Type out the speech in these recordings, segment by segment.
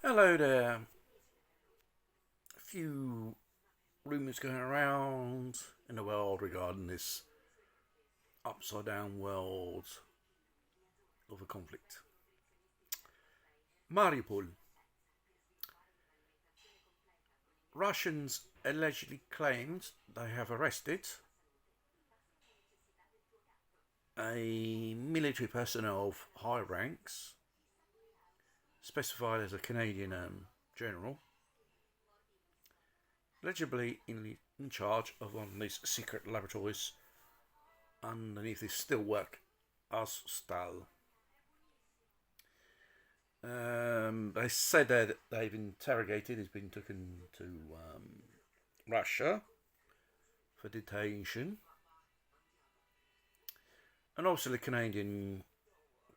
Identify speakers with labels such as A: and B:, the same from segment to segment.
A: Hello there. A few rumours going around in the world regarding this upside down world of a conflict. Mariupol. Russians allegedly claimed they have arrested a military personnel of high ranks, specified as a Canadian general, allegedly in charge of one of these secret laboratories underneath this steelwork Azovstal. They said that they've interrogated. He's been taken to Russia for detention. And also the Canadian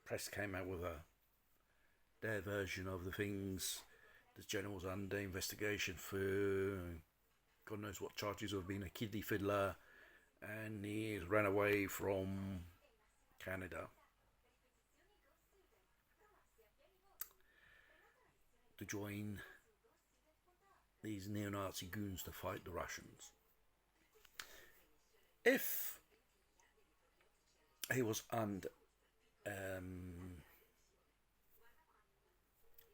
A: press came out with their version of the things. The general's under investigation for God knows what charges of being a kiddie fiddler, and he's ran away from Canada to join these neo-Nazi goons to fight the Russians. If he was under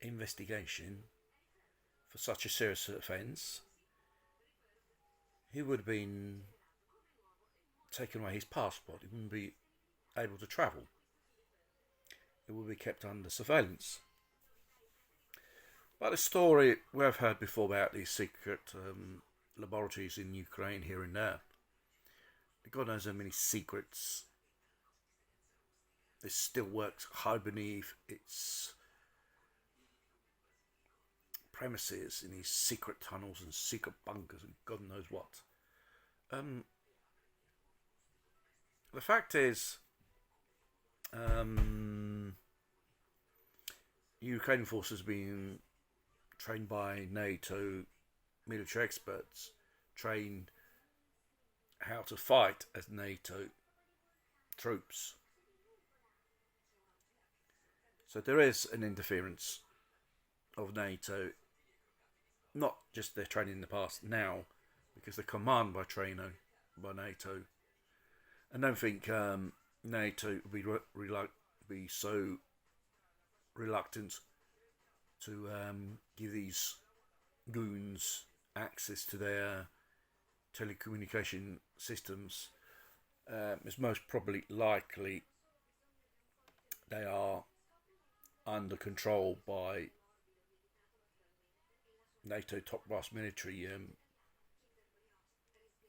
A: investigation for such a serious offence, he would have been taken away his passport. He wouldn't be able to travel. It would be kept under surveillance. But the story we've heard before about these secret laboratories in Ukraine here and there. God knows how many secrets this still works hide beneath its premises in these secret tunnels and secret bunkers and God knows what. The fact is, Ukrainian forces being trained by NATO military experts, trained how to fight as NATO troops. So there is an interference of NATO, not just their training in the past, now, because they're commanded by NATO. I don't think NATO would be so reluctant to give these goons access to their telecommunication systems. It's most probably likely they are under control by NATO top brass military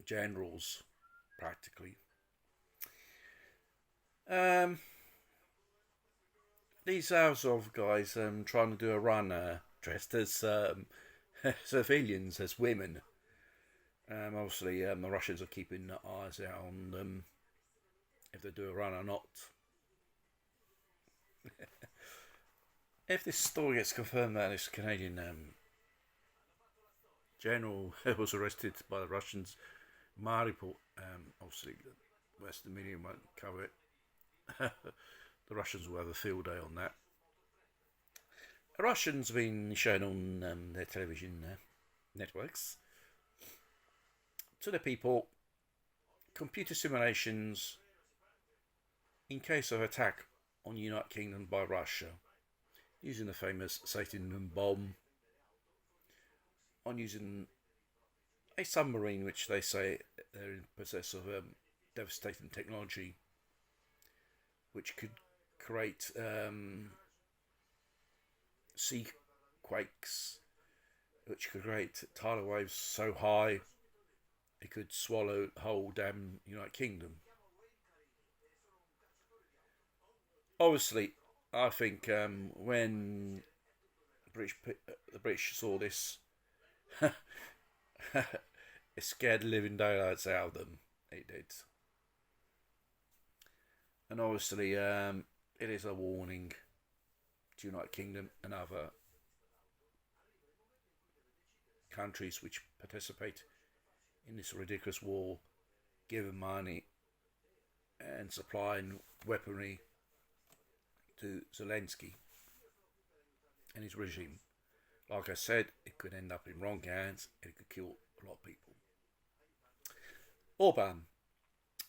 A: generals, practically. These Azov guys trying to do a run dressed as civilians, as women. Obviously, the Russians are keeping eyes out on them if they do a run or not. If this story gets confirmed that this Canadian general was arrested by the Russians, Mariupol, obviously the Western media won't cover it. The Russians will have a field day on that. The Russians have been shown on their television networks to the people computer simulations in case of attack on the United Kingdom by Russia, using the famous Satan bomb, on using a submarine which they say they're in possess of devastating technology which could create sea quakes, which could create tidal waves so high it could swallow the whole damn United Kingdom. Obviously, I think when the British saw this, it scared the living daylights out of them. It did. And obviously, it is a warning to United Kingdom and other countries which participate in this ridiculous war, giving money and supplying weaponry to Zelensky and his regime. Like I said, it could end up in wrong hands and it could kill a lot of people. Orban,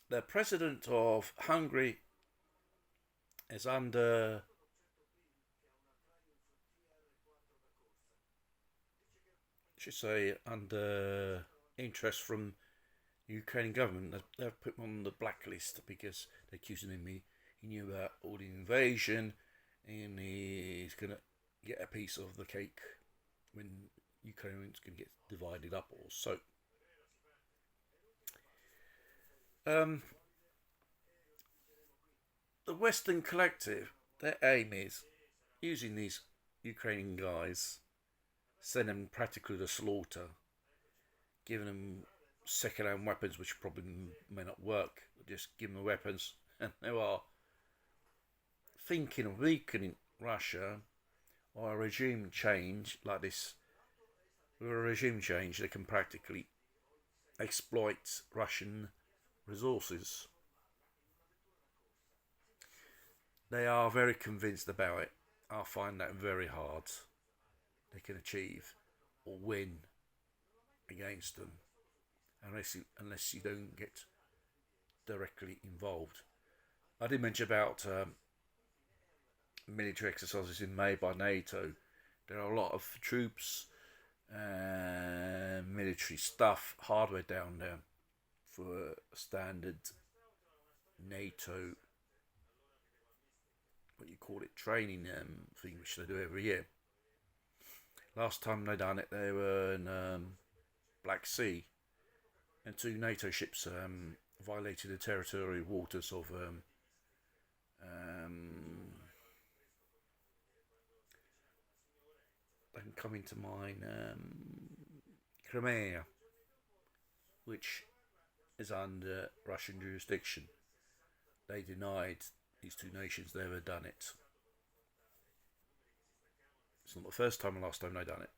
A: the president of Hungary, is under under interest from the Ukrainian government. They've put him on the blacklist because they're accusing him he knew about all the invasion and he's going to get a piece of the cake when Ukraine's going to get divided up or so. The Western Collective, their aim is using these Ukrainian guys, send them practically to slaughter, giving them second-hand weapons which probably may not work. Just give them the weapons, and they are thinking of weakening Russia or a regime change like this. With a regime change, they can practically exploit Russian resources. They are very convinced about it. I find that very hard. They can achieve or win against them unless you don't get directly involved. I did mention about military exercises in May by NATO. There are a lot of troops, military stuff, hardware down there for a standard NATO, what you call it, training thing, which they do every year. Last time they done it, they were in Black Sea, and two NATO ships violated the territorial waters of they can come into mind Crimea, which is under Russian jurisdiction. They denied these two nations they ever done it. It's not the first time or last time they done it.